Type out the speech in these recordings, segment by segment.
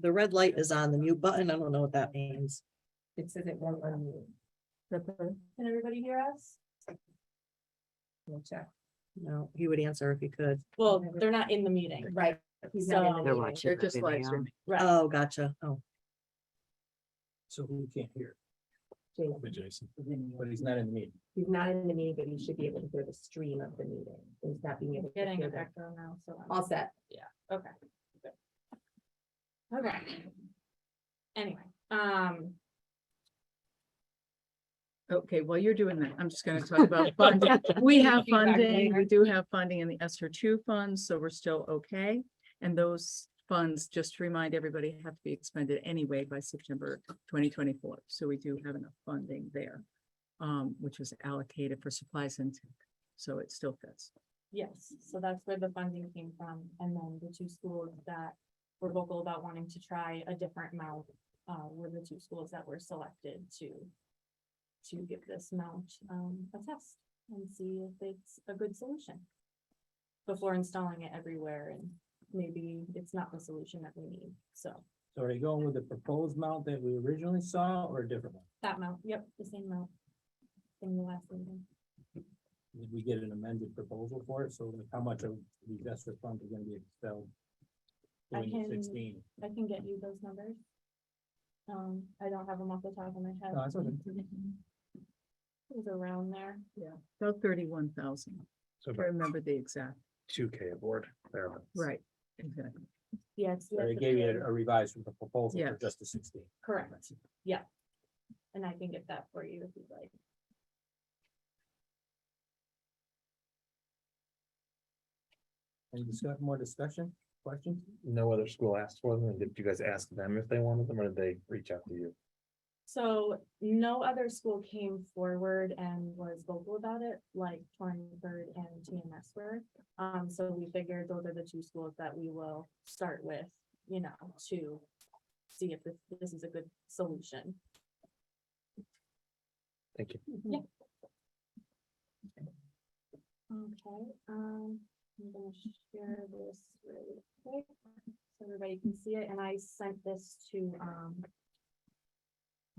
the red light is on, the mute button. I don't know what that means. It says it won't unmute. Can everybody hear us? We'll check. No, he would answer if he could. Well, they're not in the meeting. Right. He's not in the So- They're meeting. watching They're just the live video. streaming. Right. Oh, gotcha. Oh, So who can't hear? Jason. Jason. But he's not in the meeting. He's not in the meeting, but he should be able to hear the stream of the meeting. He's not being able to Getting hear a the. echo now, so. I'm- All set. Okay. Good. Okay. Anyway, Okay, while you're doing that, I'm just gonna talk about funding. We have Feedback funding, we later. do have funding in the ESSER two funds, so we're still okay. And those funds, just to remind everybody, have to be expended anyway by September 2024. So we do have enough funding there, which was allocated for supplies and tech. So it still fits. yes, so that's where the funding came from. And then the two schools that were vocal about wanting to try a different mount, were the two schools that were selected to give this mount, a test and see if it's a good solution before installing it everywhere, and maybe it's not the solution that we need. So So are they going with the proposed mount that we originally saw or a different one? that mount, yep, the same mount from the last meeting. Did we get an amended proposal for it? So like how much of these ESSER funds are gonna be expelled? I Doing can- the 16. I can get you those numbers. I don't have them off the top of my head. No, that's okay. It was around there. Yeah. About 31,000. So I remember the exact, 2K aboard there. right, exactly. Yeah, it's. So they gave you a revised proposal for Yes. just the 16. Correct, yeah. And I can get that for you if you'd like. Any more discussion, questions? No other school asked for them, and did you guys ask them if they wanted them, or did they reach out to you? So no other school came forward and was vocal about it, like Torrington and TMS were. So we figured those are the two schools that we will start with, you know, to see if this is a good solution. Thank you. Okay, I'm gonna share this really quick, so everybody can see it, and I sent this to,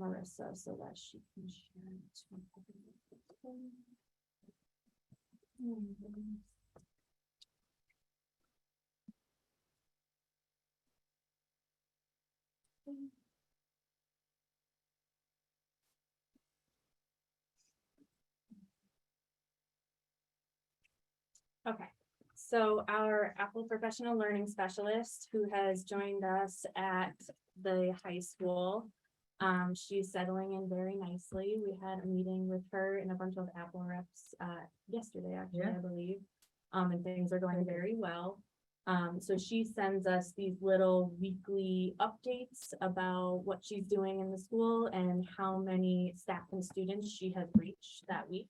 Marissa, so that she can share it. Okay, so our Apple Professional Learning Specialist, who has joined us at the high school, she's settling in very nicely. We had a meeting with her and a bunch of Apple reps, yesterday, actually, Yeah. I believe. And things are going very well. So she sends us these little weekly updates about what she's doing in the school and how many staff and students she has reached that week.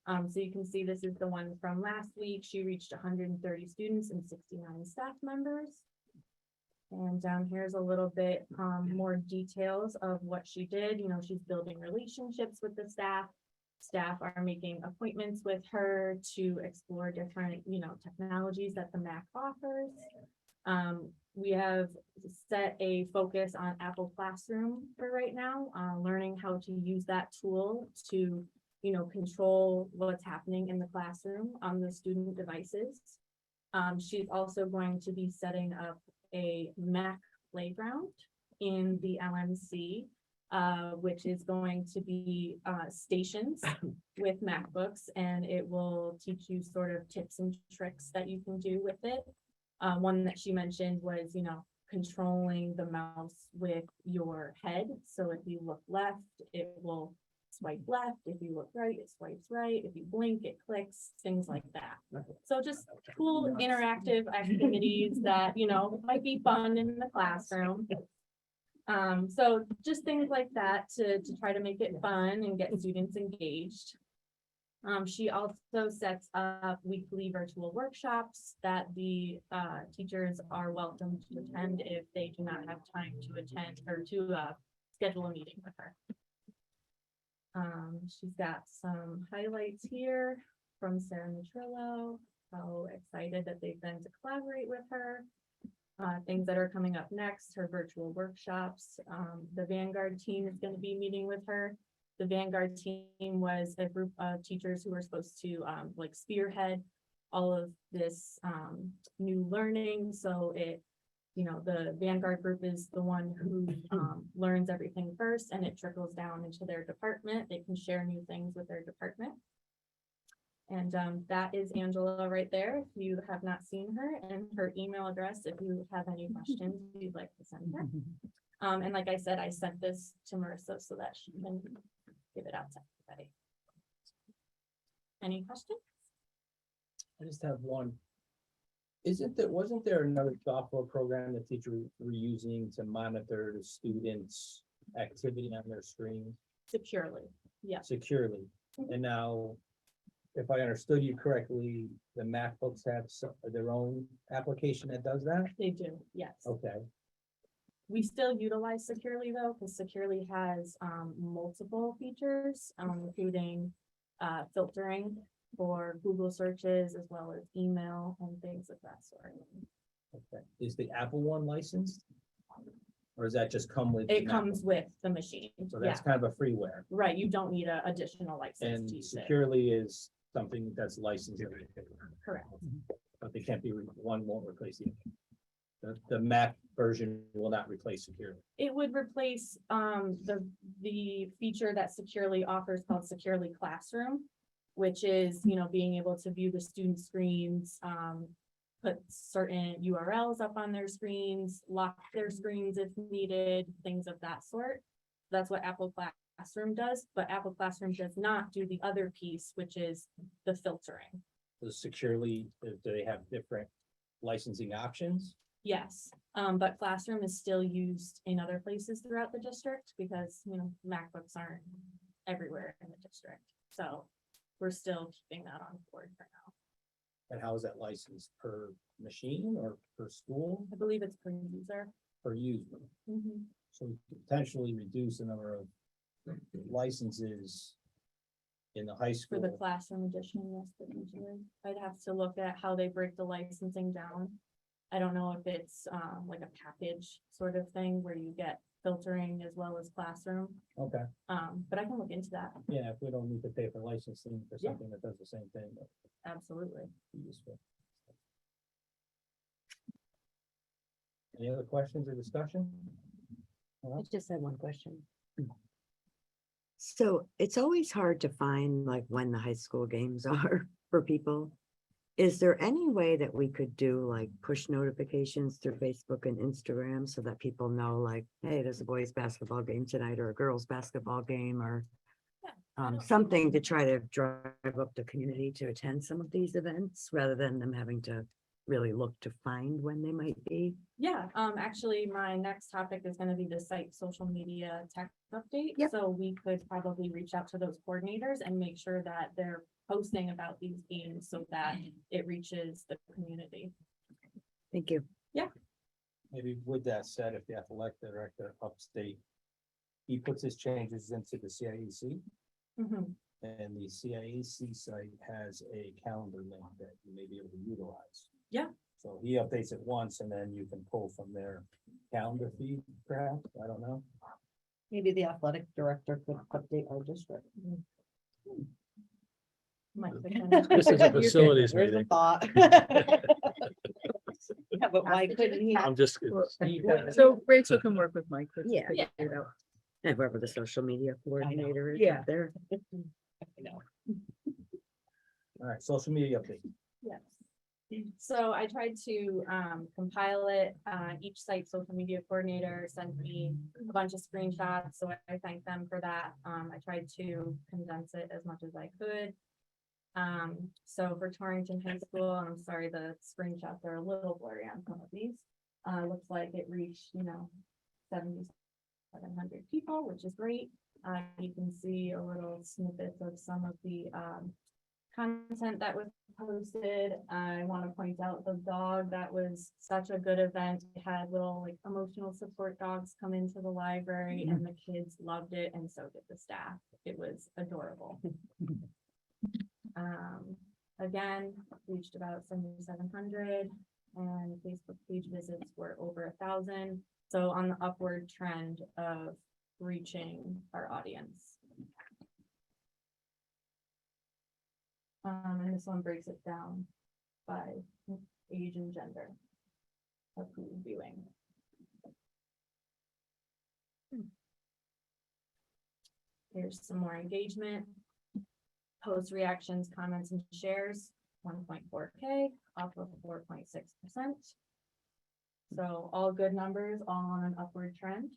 So you can see this is the one from last week. She reached 130 students and 69 staff members. And down here's a little bit more details of what she did. You know, she's building relationships with the staff. Staff are making appointments with her to explore different, you know, technologies that the MAC offers. We have set a focus on Apple Classroom for right now, learning how to use that tool to, you know, control what's happening in the classroom on the student devices. She's also going to be setting up a Mac playground in the LMC, which is going to be stations with MacBooks, and it will teach you sort of tips and tricks that you can do with it. One that she mentioned was, you know, controlling the mouse with your head. So if you look left, it will swipe left. If you look right, it swipes right. If you blink, it clicks, things like that. So just cool interactive activities that, you know, might be fun in the classroom. So just things like that to try to make it fun and get students engaged. She also sets up weekly virtual workshops that the teachers are welcome to attend if they do not have time to attend or to schedule a meeting with her. She's got some highlights here from Sarah Matrillo, how excited that they've been to collaborate with her. things that are coming up next, her virtual workshops. The Vanguard team is gonna be meeting with her. The Vanguard team was a group of teachers who were supposed to, like spearhead all of this, new learning, so the Vanguard group is the one who, learns everything first, and it trickles down into their department. They can share new things with their department. And that is Angela right there, if you have not seen her, and her email address, if you have any questions you'd like to send her. And like I said, I sent this to Marissa so that she can give it out to everybody. Any questions? I just have one. Wasn't there another software program that teachers were using to monitor the students' activity on their screen Securely, yes. securely? And now, if I understood you correctly, the MacBooks have their own application that does that? They do, yes. Okay, We still utilize Securely though, because Securely has multiple features, including filtering for Google searches as well as email and things of that sort. okay. Is the Apple one licensed? Or does that just come with? the It comes MacBook? with the machine. So Yeah, that's kind of a freeware. right. You don't need a additional license And to use it. securely is something that's licensed, Correct. but they can't be, one won't replace the other. The Mac version will not replace securely. It would replace the feature that Securely offers called Securely Classroom, which is, being able to view the student screens, put certain URLs up on their screens, lock their screens if needed, things of that sort. That's what Apple Classroom does, but Apple Classroom does not do the other piece, which is the filtering. The securely, do they have different licensing options? Yes, but Classroom is still used in other places throughout the district because, MacBooks aren't everywhere in the district. So we're still keeping that on board for now. And how is that licensed, per machine or per school, I believe it's per user. per user? Mhm. So we could potentially reduce the number of licenses in the high For the school. Classroom edition, yes, potentially. I'd have to look at how they break the licensing down. I don't know if it's like a package sort of thing where you get filtering as well as Classroom. Okay, But I can look into that. yeah, if we don't need to pay for licensing for Yeah. something that does the same thing, that'd Absolutely. be useful. Any other questions or discussion? I just had one question. So it's always hard to find like when the high school games are for people. Is there any way that we could do like push notifications through Facebook and Instagram so that people know like, hey, there's a boys basketball game tonight or a girls basketball game or something to try to drive up the community to attend some of these events rather than them having to really look to find when they might be? Yeah, actually, my next topic is gonna be the site social media tech update. Yep. So we could probably reach out to those coordinators and make sure that they're posting about these games so that it reaches the community. Thank you. Maybe with that said, if the athletic director upstate, he puts his changes into the CIEC, Mhm. and the CIEC site has a calendar link that you may be able to utilize. Yeah. So he updates it once and then you can pull from their calendar feed, perhaps, I don't know. Maybe the athletic director could update our district. Might This is a potentially- facilities There's a meeting. thought. Yeah, but why couldn't he? I'm just, So Rachel can work with Mike. to Yeah. figure it out. And whoever the social media coordinator is Yeah. out there. No. All right, social media update. Yes. So I tried to compile it. Each site social media coordinator sent me a bunch of screenshots, so I thank them for that. I tried to condense it as much as I could. So for Torrington High School, I'm sorry, the screenshots are a little blurry on some of these. Looks like it reached, 7,700 people, which is great. You can see a little snippet of some of the content that was posted. I want to point out the dog. That was such a good event. It had little like emotional support dogs come into the library and the kids loved it and so did the staff. It was adorable. Again, reached about 7,700. and Facebook page visits were over 1,000. So on the upward trend of reaching our audience. And this one breaks it down by age and gender of who's viewing. Here's some more engagement. Post reactions, comments, and shares, 1.4K, up of 4.6%. So all good numbers, all on an upward trend.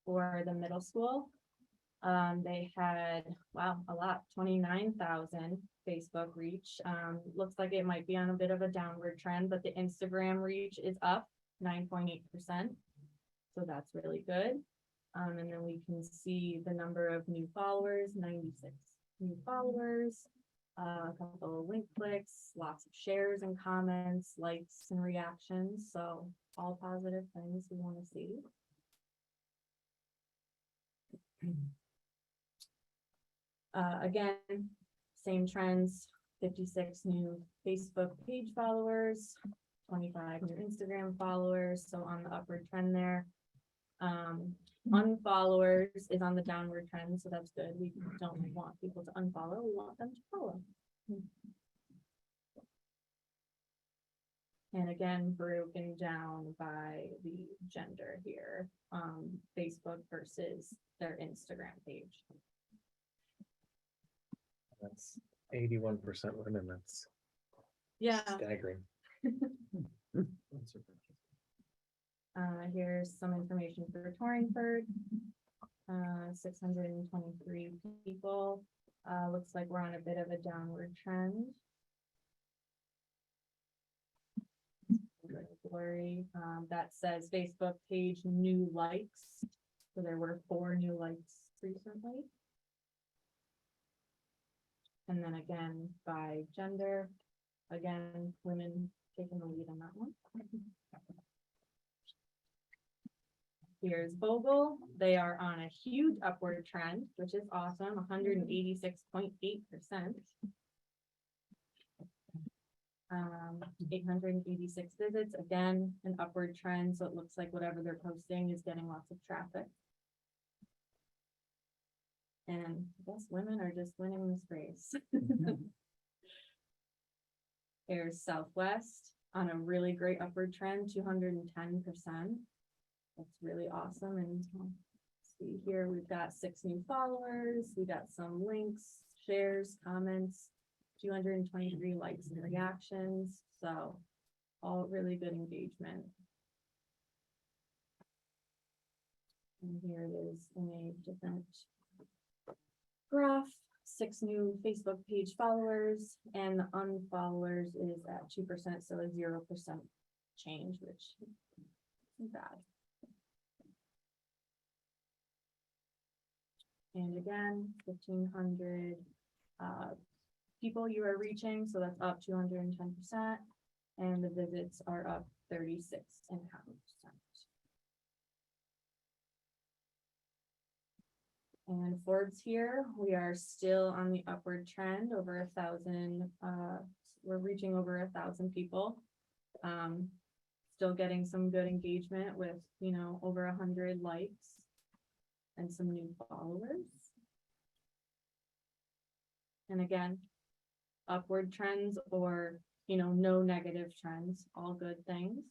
For the middle school, they had, wow, a lot, 29,000 Facebook reach. Looks like it might be on a bit of a downward trend, but the Instagram reach is up 9.8%. So that's really good. And then we can see the number of new followers, 96 new followers, a couple of link clicks, lots of shares and comments, likes and reactions. So all positive things we want to see. Again, same trends, 56 new Facebook page followers, 25 new Instagram followers, so on the upward trend there. Unfollowers is on the downward trend, so that's good. We don't want people to unfollow, we want them to follow. And again, broken down by the gender here, Facebook versus their Instagram page. That's 81% women, that's Yeah, staggering. here's some information for Torrington. 623 people. Looks like we're on a bit of a downward trend. Blurry. That says Facebook page new likes. So there were 4 new likes recently. And then again, by gender, again, women taking the lead on that one. Here's Vogel. They are on a huge upward trend, which is awesome, 186.8%. 886 visits, again, an upward trend. So it looks like whatever they're posting is getting lots of traffic. And I guess women are just winning this race. Here's Southwest on a really great upward trend, 210%. That's really awesome. And see here, we've got 6 new followers. We got some links, shares, comments, 223 likes and reactions. So all really good engagement. And here it is in a different graph. 6 new Facebook page followers, and the unfollowers is at 2%, so a 0% change, which isn't bad. And again, 1,500 people you are reaching, so that's up 210%, and the visits are up 36.5%. And Forbes here, we are still on the upward trend, over 1,000. We're reaching over 1,000 people. Still getting some good engagement with, over 100 likes and some new followers. And again, upward trends or, no negative trends, all good things.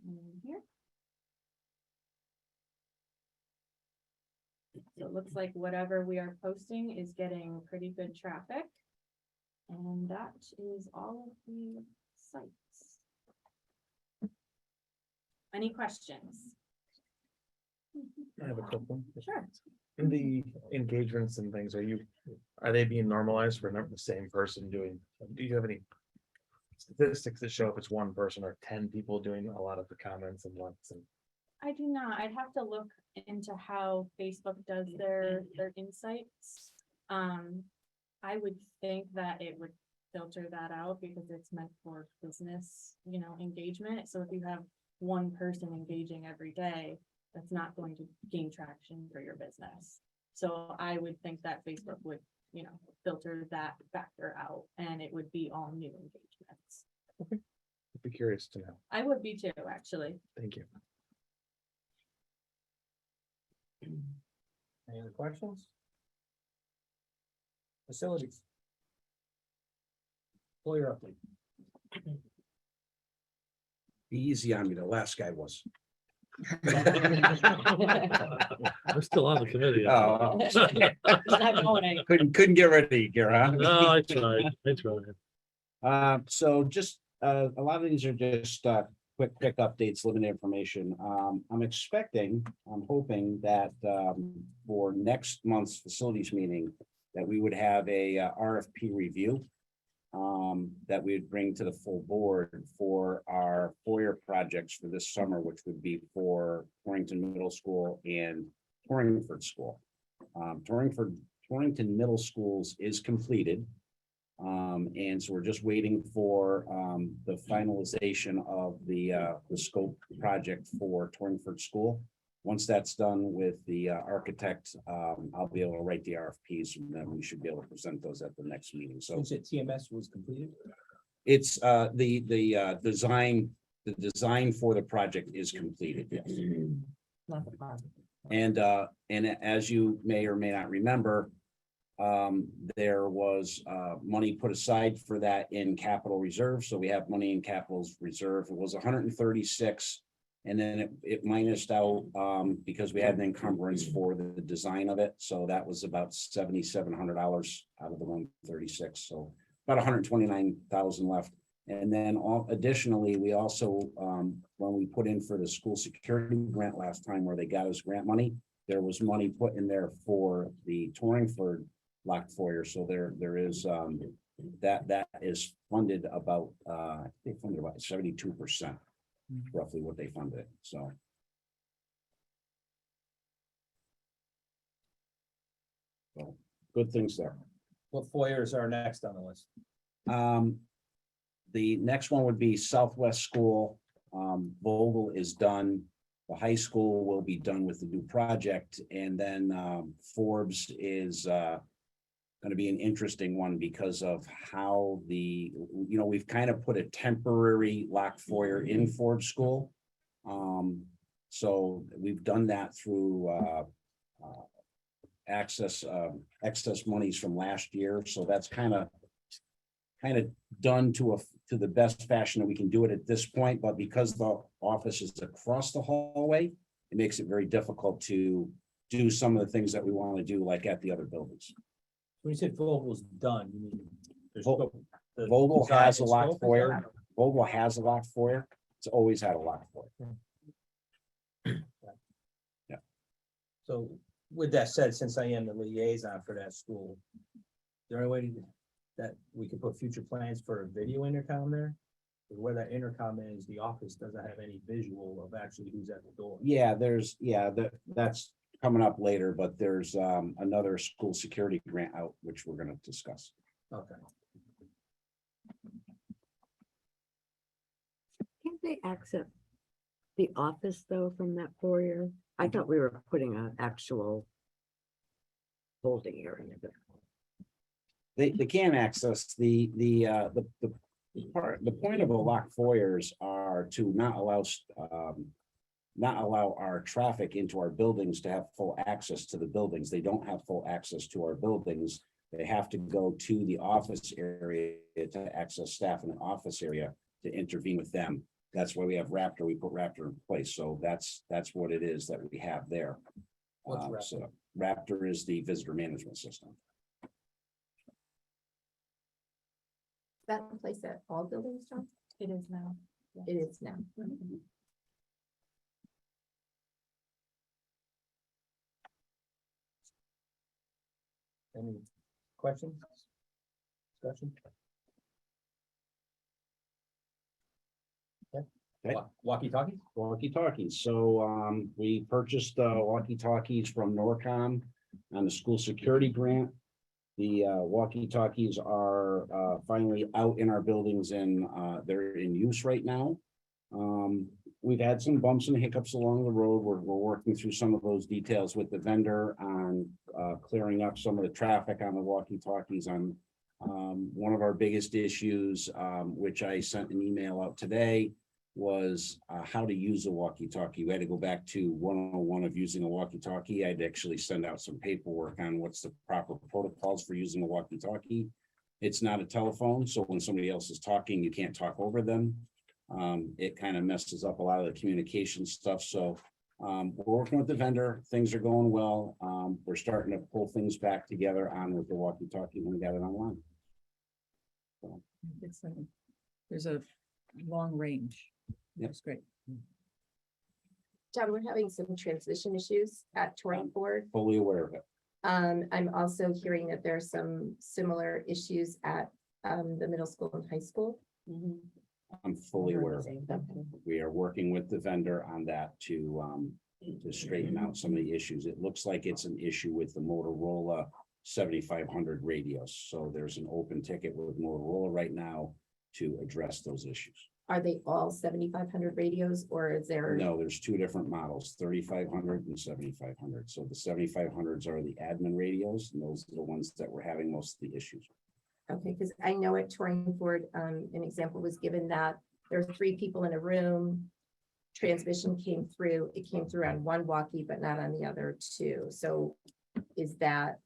And here. So it looks like whatever we are posting is getting pretty good traffic. And that is all of the sites. Any questions? I have a couple. Sure. The engagements and things, are they being normalized for the same person doing, do you have any statistics that show if it's one person or 10 people doing a lot of the comments and likes and? I do not. I'd have to look into how Facebook does their insights. I would think that it would filter that out because it's meant for business, engagement. So if you have one person engaging every day, that's not going to gain traction for your business. So I would think that Facebook would, filter that factor out and it would be all new engagements. I'd be curious to know. I would be too, actually. Thank you. Any other questions? Facilities. Employer update. Be easy on me, the last guy was. We're still on the committee. Oh. Not voting. Couldn't get ready, Garen. No, I tried, I tried. So just, a lot of these are just, quick updates, limited information. I'm expecting, I'm hoping that, for next month's facilities meeting, that we would have a RFP review. That we would bring to the full board for our foyer projects for this summer, which would be for Torrington Middle School and Torrington School. Torrington Middle Schools is completed. And so we're just waiting for the finalization of the scope project for Torrington School. Once that's done with the architect, I'll be able to write the RFPs, and then we should be able to present those at the next meeting. So You said TMS was completed? it's the design for the project is completed, yes. Not the problem. And as you may or may not remember, there was money put aside for that in capital reserve. So we have money in capital's reserve. It was 136. And then it minused out because we had an encumbrance for the design of it. So that was about $7,700 out of the 136. So about 129,000 left. And then additionally, we also, when we put in for the school security grant last time where they got us grant money, there was money put in there for the Torrington locked foyer. So there is that is funded about they funded about 72%. Roughly what they funded it, so. So, good things there. What foyers are next on the list? The next one would be Southwest School. Vogel is done. The high school will be done with the new project, and then Forbes is going to be an interesting one because of how we've kind of put a temporary locked foyer in Forbes School. So we've done that through excess monies from last year. So that's kind of done to the best fashion that we can do it at this point. But because the office is across the hallway, it makes it very difficult to do some of the things that we want to do, like at the other buildings. When you said Vogel's done, you mean? there's Vogel- the Vogel design has a and locked scope is foyer. done? Vogel has a locked foyer. It's always had a locked foyer. So with that said, since I am the liaison for that school, is there any way that we could put future plans for a video intercom there? Where that intercom is, the office doesn't have any visual of actually who's at the door. Yeah, that's coming up later, but there's another school security grant out, which we're gonna discuss. Okay. Can't they access the office though from that foyer? I thought we were putting an actual holding area there. They can access the point of a locked foyers are to not allow our traffic into our buildings to have full access to the buildings. They don't have full access to our buildings. They have to go to the office area to access staff in the office area to intervene with them. That's why we have Raptor. We put Raptor in place. So that's what it is that we have there. What's Raptor? So Raptor is the visitor management system. That in place at all buildings, John? It is now. It is now. Any questions? Discussion? Okay. Walkie-talkie? Walkie-talkies. So we purchased walkie-talkies from Norcom on the school security grant. The walkie-talkies are finally out in our buildings and they're in use right now. we've had some bumps and hiccups along the road. We're working through some of those details with the vendor on clearing up some of the traffic on the walkie-talkies on one of our biggest issues, which I sent an email out today, was how to use a walkie-talkie. We had to go back to 101 of using a walkie-talkie. I'd actually send out some paperwork on what's the proper protocols for using a walkie-talkie. It's not a telephone, so when somebody else is talking, you can't talk over them. It kind of messes up a lot of the communication stuff. So we're working with the vendor. Things are going well. We're starting to pull things back together on with the walkie-talkie when we got it online. There's a long range. Yep. That's great. John, we're having some transition issues at Torrington. Fully aware of it. I'm also hearing that there are some similar issues at the middle school and high school. I'm fully aware of it. We are working with the vendor on that to straighten out some of the issues. It looks like it's an issue with the Motorola 7500 radios. So there's an open ticket with Motorola right now to address those issues. Are they all 7500 radios, or is there? No, there's two different models, 3500 and 7500. So the 7500s are the admin radios, and those are the ones that were having most of the issues. Okay, because I know at Torrington, an example was given that there were 3 people in a room. Transmission came through, it came through on one walkie, but not on the other 2. So is that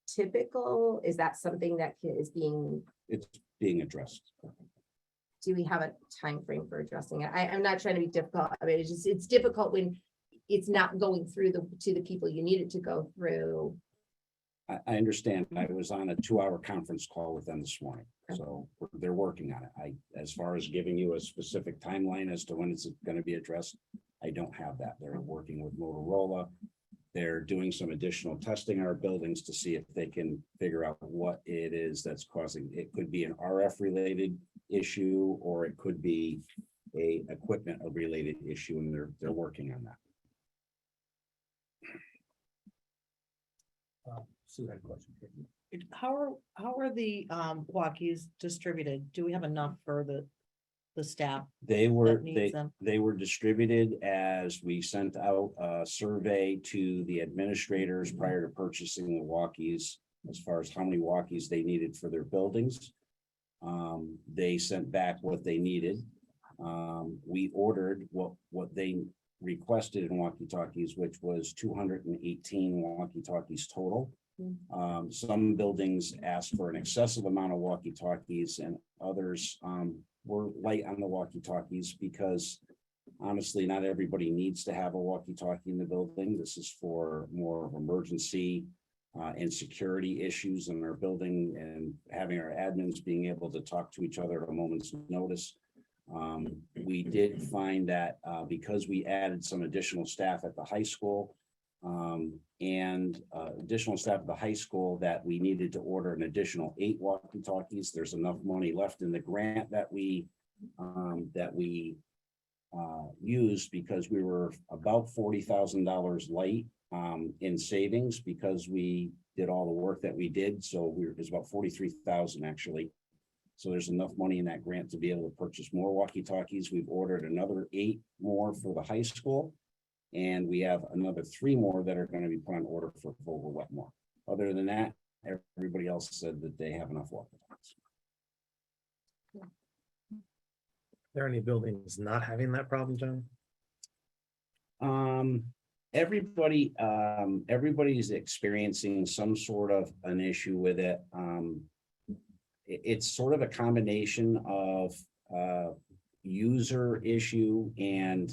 typical? Is that something that is being? It's being addressed. Do we have a time frame for addressing it? I'm not trying to be difficult. I mean, it's difficult when it's not going through to the people you need it to go through. I understand. I was on a 2-hour conference call with them this morning, so they're working on it. As far as giving you a specific timeline as to when it's going to be addressed, I don't have that. They're working with Motorola. They're doing some additional testing in our buildings to see if they can figure out what it is that's causing. It could be an RF related issue, or it could be a equipment related issue, and they're working on that. Sue had a question. How are the walkies distributed? Do we have enough for the staff They were, that needs them? they were distributed as we sent out a survey to the administrators prior to purchasing the walkies, as far as how many walkies they needed for their buildings. They sent back what they needed. We ordered what they requested in walkie-talkies, which was 218 walkie-talkies total. Some buildings asked for an excessive amount of walkie-talkies, and others were light on the walkie-talkies because honestly, not everybody needs to have a walkie-talkie in the building. This is for more of emergency and security issues in our building, and having our admins being able to talk to each other at a moment's notice. We did find that because we added some additional staff at the high school and additional staff at the high school, that we needed to order an additional 8 walkie-talkies. There's enough money left in the grant that we used, because we were about $40,000 light in savings because we did all the work that we did. So it was about 43,000 actually. So there's enough money in that grant to be able to purchase more walkie-talkies. We've ordered another 8 more for the high school. And we have another 3 more that are going to be put on order for Vogel Wetmore. Other than that, everybody else said that they have enough walkie-talkies. Are there any buildings not having that problem, John? Everybody's experiencing some sort of an issue with it. It's sort of a combination of user issue and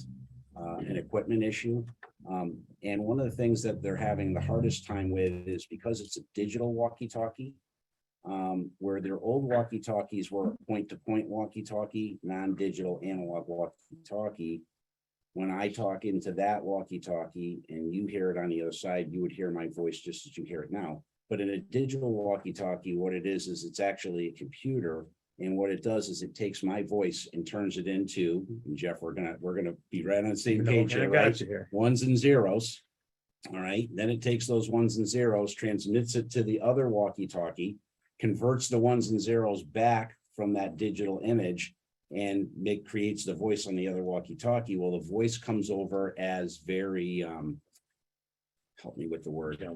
an equipment issue. And one of the things that they're having the hardest time with is because it's a digital walkie-talkie, where their old walkie-talkies were a point-to-point walkie-talkie, non-digital analog walkie-talkie. When I talk into that walkie-talkie and you hear it on the other side, you would hear my voice just as you hear it now. But in a digital walkie-talkie, what it is it's actually a computer. And what it does is it takes my voice and turns it into, and Jeff, we're gonna be right on the same page here, right? Ones and zeros. All right. Then it takes those ones and zeros, transmits it to the other walkie-talkie, converts the ones and zeros back from that digital image, and creates the voice on the other walkie-talkie. Well, the voice comes over as very, help me with the word.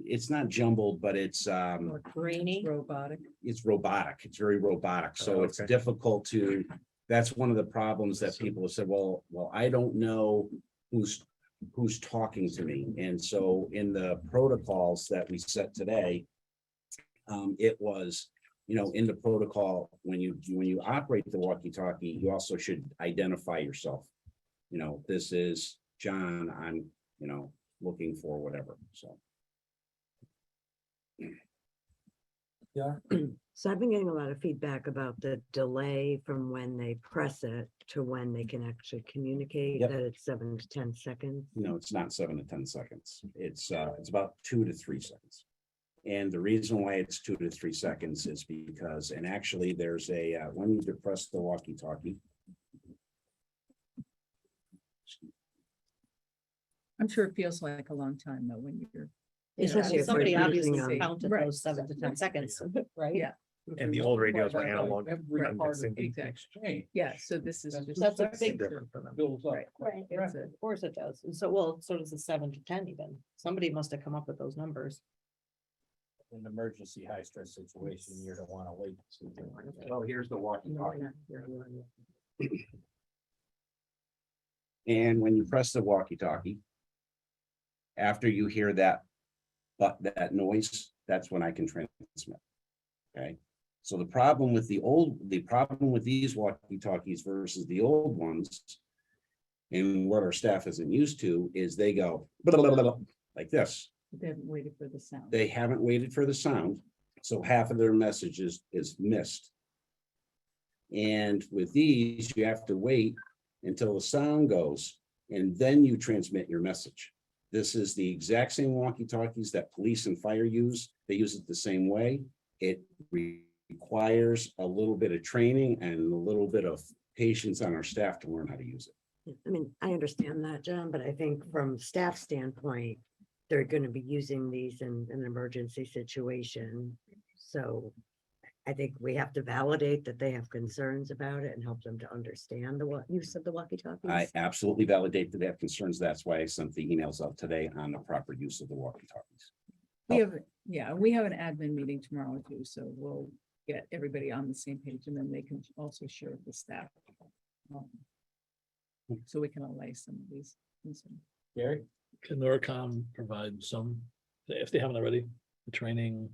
It's not jumbled, but it's Grainy. Robotic. it's robotic. It's very robotic. So Oh, it's okay. difficult to, that's one of the problems that people have said, well, I don't know who's talking to me. And so in the protocols that we set today, it was, in the protocol, when you operate the walkie-talkie, you also should identify yourself. This is John, I'm, looking for whatever, so. So I've been getting a lot of feedback about the delay from when they press it to when they can actually communicate, Yep. that it's 7 to 10 seconds. It's not 7 to 10 seconds. It's about 2 to 3 seconds. And the reason why it's 2 to 3 seconds is because, and actually there's when you depress the walkie-talkie. I'm sure it feels like a long time though, when you're. Especially if we're Somebody using obviously them. counted Right. those 7 to 10 seconds, right? Yeah. And the old radios were Right, analog. every I'm part of guessing. the Exactly. exchange Yeah, so this is just. That's a It's big, different for them. builds up. Right. right, It's a- of course it does. And so, well, so does the 7 to 10 even. Somebody must have come up with those numbers. In an emergency high stress situation, you don't want to wait. Oh, here's the walkie-talkie. And when you press the walkie-talkie, after you hear that noise, that's when I can transmit. Okay, so the problem with these walkie-talkies versus the old ones, and what our staff isn't used to, is they go blah, blah, blah, blah, like this. They haven't waited for the sound. They haven't waited for the sound, so half of their message is missed. And with these, you have to wait until the sound goes, and then you transmit your message. This is the exact same walkie-talkies that police and fire use. They use it the same way. It requires a little bit of training and a little bit of patience on our staff to learn how to use it. I mean, I understand that, John, but I think from staff standpoint, they're gonna be using these in an emergency situation. So I think we have to validate that they have concerns about it and help them to understand the use of the I walkie-talkies. absolutely validate that they have concerns. That's why I sent the emails out today on the proper use of the walkie-talkies. We have, we have an admin meeting tomorrow too, so we'll get everybody on the same page and then they can also share with the staff. So we can allay some of these concerns. Gary? Can Norcom provide some, if they haven't already, a training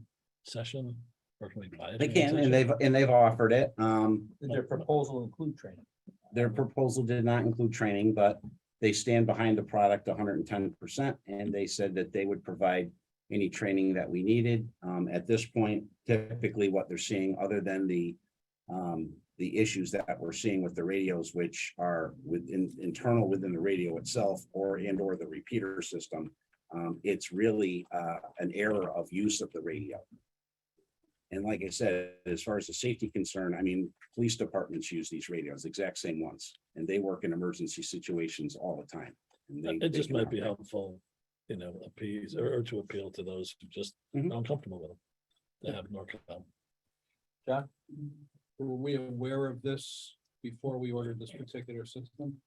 session? Or can we buy it? They can, and they've offered it. Did their proposal include training? Their proposal did not include training, but they stand behind the product 110%. And they said that they would provide any training that we needed. At this point, typically what they're seeing, other than the issues that we're seeing with the radios, which are internal within the radio itself or the repeater system, it's really an error of use of the radio. And like I said, as far as the safety concern, I mean, police departments use these radios, exact same ones, and they work in emergency situations all the time. And they It just can might be operate. helpful, appease or to appeal to those who just Mhm. are uncomfortable with them. To have Norcom. John? Were we aware of this before we ordered this particular system?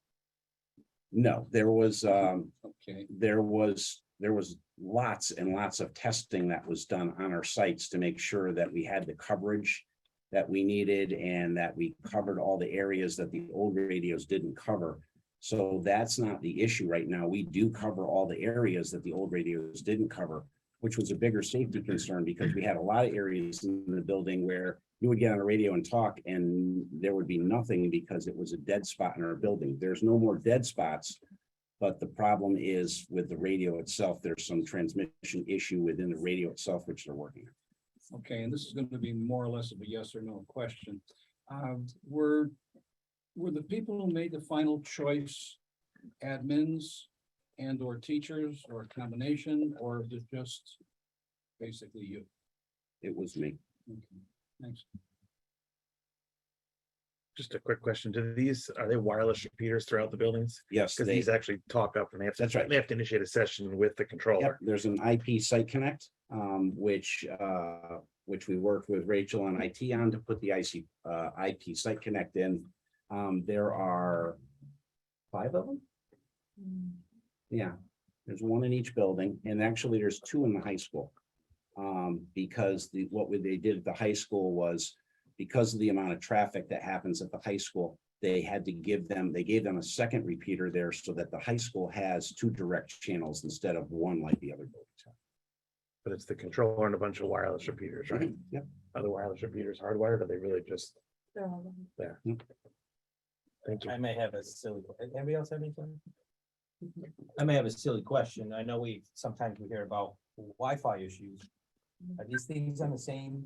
No, there was Okay, there was lots and lots of testing that was done on our sites to make sure that we had the coverage that we needed and that we covered all the areas that the old radios didn't cover. So that's not the issue right now. We do cover all the areas that the old radios didn't cover, which was a bigger safety concern because we had a lot of areas in the building where you would get on a radio and talk and there would be nothing because it was a dead spot in our building. There's no more dead spots. But the problem is with the radio itself, there's some transmission issue within the radio itself, which they're working on. okay, and this is going to be more or less of a yes or no question. Were the people who made the final choice admins and or teachers or a combination, or is it just basically you? It was me. Okay, thanks. Just a quick question. Are they wireless repeaters throughout the buildings? Yes, Because they, these actually talk up and they have to, That's right. they have to initiate a session with the yep, controller. there's an IP site connect, which we worked with Rachel and IT on to put the IP site connect in. There are 5 of them. Yeah, there's one in each building, and actually there's 2 in the high school. Because they did at the high school was, because of the amount of traffic that happens at the high school, they gave them a second repeater there so that the high school has 2 direct channels instead of 1 like the other buildings have. But it's the controller and a bunch of wireless repeaters, right? Yep. Are the wireless repeaters hardwired, or are they really just They're all there? Yep. Thank you. I may have a silly, anybody else have anything? I may have a silly question. I know sometimes we hear about Wi-Fi issues. Are these things on the same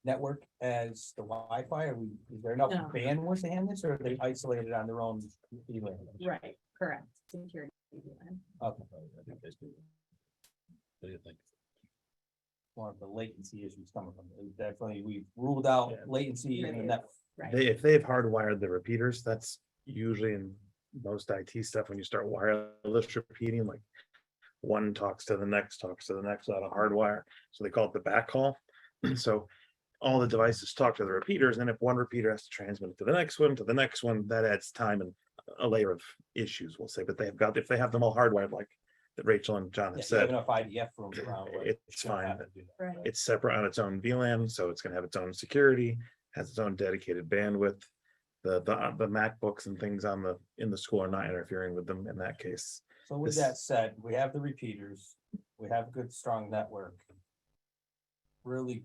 network as the Wi-Fi? Is there enough No. bandwidth to handle this, or are they isolated on their own? VLAN? right, correct. Security. VLAN. Okay. What do you think? More of the latency issues coming from it. Definitely, we've ruled out Yeah. latency in the network. Right. If they've hardwired the repeaters, that's usually in most IT stuff, when you start wireless repeating, like one talks to the next without a hardwire, so they call it the backhaul. So all the devices talk to the repeaters, and if one repeater has to transmit it to the next one, that adds time and a layer of issues, we'll say. But if they have them all hardwired, like that Rachel and John Yeah, have you have said, enough IDF rooms around. where it's you shouldn't fine. have to do that. Right. it's separate on its own VLAN, so it's gonna have its own security, has its own dedicated bandwidth. The MacBooks and things in the school are not interfering with them in that case. So with This- that said, we have the repeaters, we have good, strong network. Really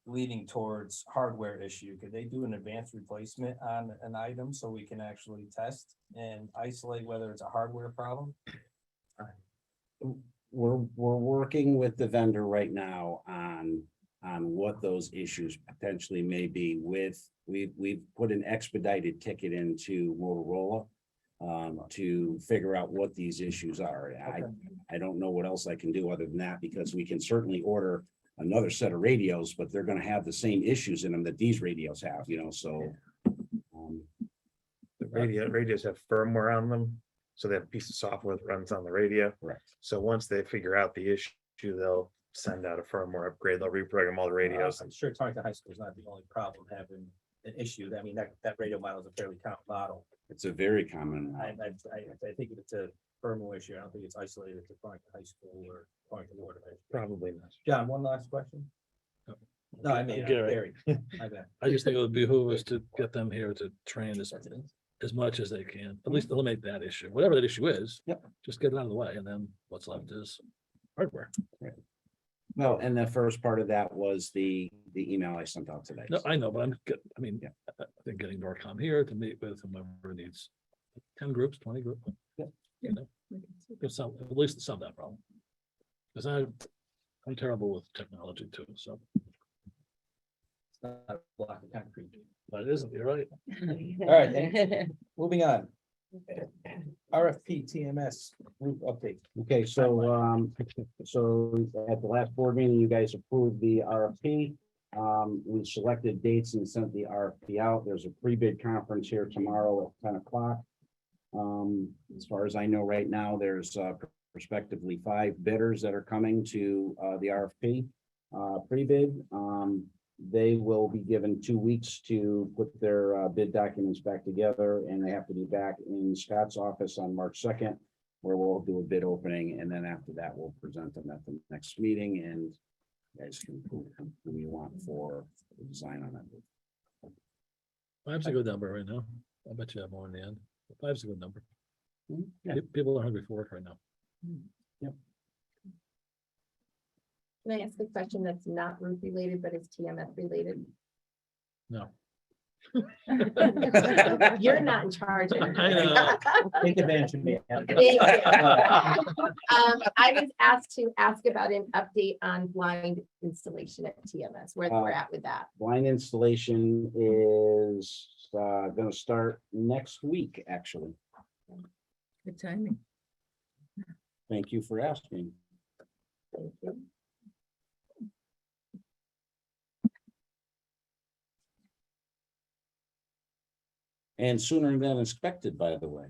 leading towards hardware issue. Could they do an advanced replacement on an item so we can actually test and isolate whether it's a hardware problem? We're working with the vendor right now on what those issues potentially may be we've put an expedited ticket into Motorola to figure out what these issues are. I don't know what else I can do other than that, because we can certainly order another set of radios, but they're gonna have the same issues in them that these radios have, so. The radios have firmware on them, so they have a piece of software that runs on the radio. Correct. So once they figure out the issue, they'll send out a firmware upgrade, they'll reprogram all the radios. I'm sure Torrington High School is not the only problem having an issue. I mean, that radio model is a fairly common model. It's a very common. I think if it's a firmware issue, I don't think it's isolated to Torrington High School or Torrington Water. Probably not. John, one last question? No. No, I mean, Gary. Gary. My bad. I just think it would behoove us to get them here to train as much as they can, at least eliminate that issue, whatever that issue is. Yep. Just get it out of the way, and then what's left is hardware. Well, and the first part of that was the email I sent out today. No, I know, but I mean, Yeah. I think getting Norcom here to meet with whomever needs 10 groups, 20 groups. Yeah. You know, at least solve that problem. Because I'm terrible with technology too, so, It's not a block of concrete. but it isn't, you're right. All right, moving on. RFP TMS group update. Okay, so at the last board meeting, you guys approved the RFP. We selected dates and sent the RFP out. There's a pre-bid conference here tomorrow at 10 o'clock. As far as I know right now, there's prospectively 5 bidders that are coming to the RFP pre-bid. They will be given 2 weeks to put their bid documents back together, and they have to be back in Scott's office on March 2nd, where we'll do a bid opening, and then after that, we'll present them at the next meeting, and you guys can who you want for the design on that. 5's a good number right now. I bet you have more in the end. 5's a good number. Yeah. People are hungry for work right now. Can I ask a question that's not roof related, but is TMS related? No. You're not in charge. I know. Take advantage of me. Thank you. I was asked to ask about an update on blind installation at TMS, where we're at with that. Blind installation is gonna start next week, actually. Good timing. Thank you for asking. Thank you. And sooner than expected, by the way.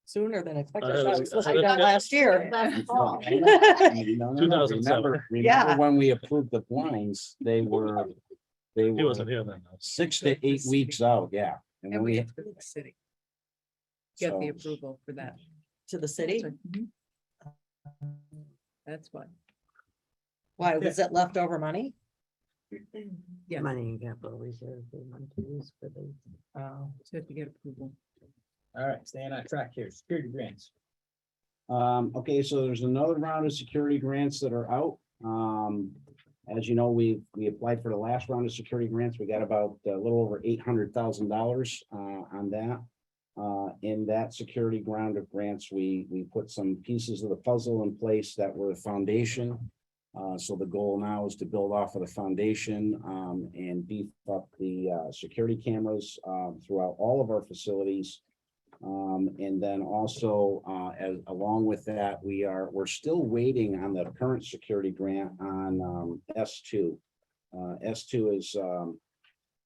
Sooner than expected. Uh, That was uh, like that last year. Last fall. No, 2007. Yeah. Remember when we approved the blinds, they were He wasn't here then. though. 6 to 8 weeks out, yeah. And And when we we, have to go to the city. Get the So- approval for that. To the city? Mhm. That's why. Why, was it leftover money? Yeah, Money in capital reserve, they want to use for the. Oh, so have to get approval. All right, staying on track here, security grants. okay, so there's another round of security grants that are out. As you know, we applied for the last round of security grants. We got about a little over $800,000 on that. In that security round of grants, we put some pieces of the puzzle in place that were the foundation. So the goal now is to build off of the foundation and beef up the security cameras throughout all of our facilities. And then also, along with that, we're still waiting on the current security grant on S2. S2 is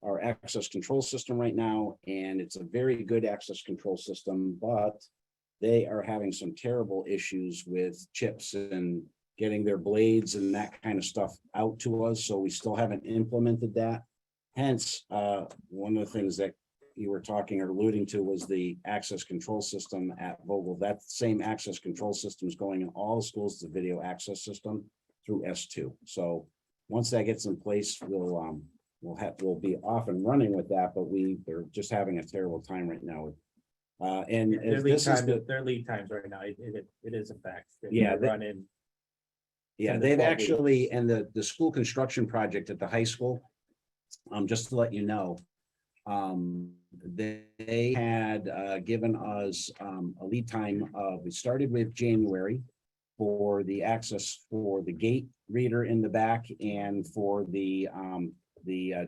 our access control system right now, and it's a very good access control system, but they are having some terrible issues with chips and getting their blades and that kind of stuff out to us, so we still haven't implemented that. Hence, one of the things that you were talking or alluding to was the access control system at Vogel. That same access control system is going in all schools, the video access system through S2. So once that gets in place, we'll be off and running with that, but they're just having a terrible time right now. And Their as lead this is time, the, their lead times right now, it is a fact. Yeah, they- Running. yeah, 10 to they've 12 actually, and the school construction project at the high school, just to let you know, they had given us a lead time of, we started with January for the access for the gate reader in the back and for the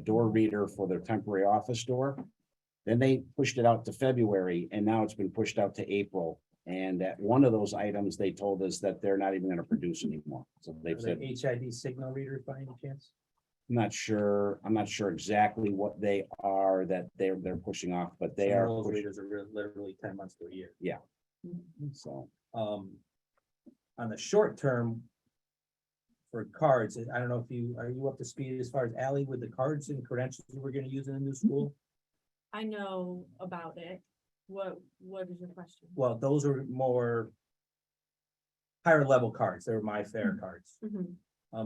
door reader for their temporary office door. Then they pushed it out to February, and now it's been pushed out to April. And at one of those items, they told us that they're not even gonna produce anymore. So they've Are said, they HID signal readers by any chance? I'm not sure exactly what they are that they're pushing off, but they Some of are those pushing, readers are literally 10 months to a year. so. On the short term. For cards, I don't know if are you up to speed as far as Ally with the cards and credentials we're gonna use in the new school? I know about it. What is your question? Well, those are more. Higher level cards, they're my fair cards. Mhm.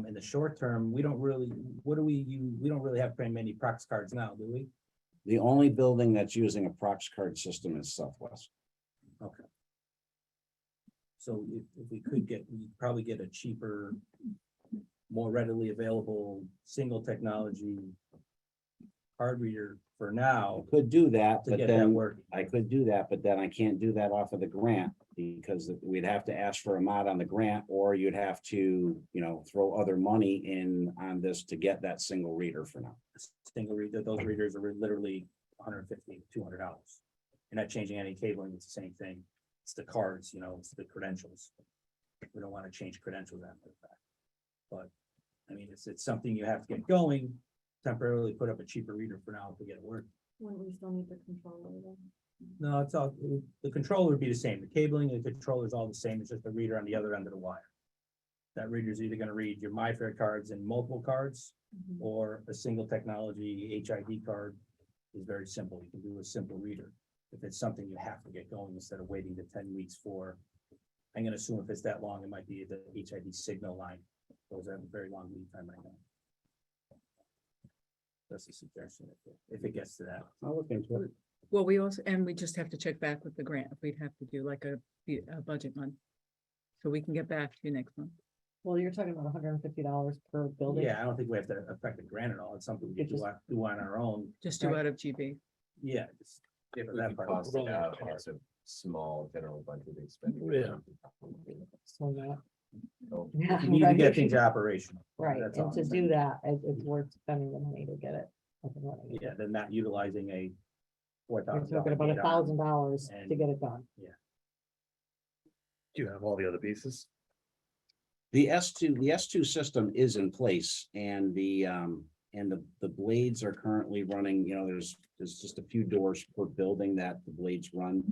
In the short term, we don't really, what do we use? We don't really have very many Prox cards now, do we? The only building that's using a Prox card system is Southwest. Okay. So if we could we'd probably get a cheaper, more readily available, single technology card reader for now Could do that, to but get that then working. I could do that, but then I can't do that off of the grant because we'd have to ask for a mod on the grant, or you'd have to, throw other money in on this to get that single reader for now. Single reader, those readers are literally $150, $200. You're not changing any cabling, it's the same thing. It's the cards, it's the credentials. We don't want to change credentials after the fact. But, I mean, it's something you have to get going, temporarily put up a cheaper reader for now to get it working. Wouldn't we still need the controller then? No, it's all, the controller would be the same. The cabling and the controller is all the same. It's just a reader on the other end of the wire. That reader is either gonna read your MyFair cards and multiple cards, Mhm. or a single technology HID card is very simple. You can do a simple reader. If it's something you have to get going instead of waiting the 10 weeks for, I'm gonna assume if it's that long, it might be the HID signal line. Those have a very long lead time right now. That's a suggestion if it gets to that. I'll look into it. Well, we just have to check back with the grant if we'd have to do like a budget month. So we can get back to you next month. well, you're talking about $150 per building. Yeah, I don't think we have to affect the grant at all. It's something we It just- do on our own. Just do Right. out of GB. Yeah. just give it that part. cost it out as a small general budget expenditure. So that, So, yeah, You need to get right. things operational. Right, That's and all to I'm do saying. that, it's worth spending the money to get it up and running. Yeah, they're not utilizing a You're $4,000. talking about gate arm. $1,000 to and- get it done. Do you have all the other pieces? The S2 system is in place, and the blades are currently running, there's just a few doors per building that the blades run.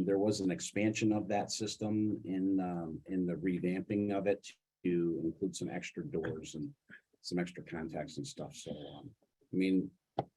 There was an expansion of that system in the revamping of it to include some extra doors and some extra contacts and stuff, so, I mean,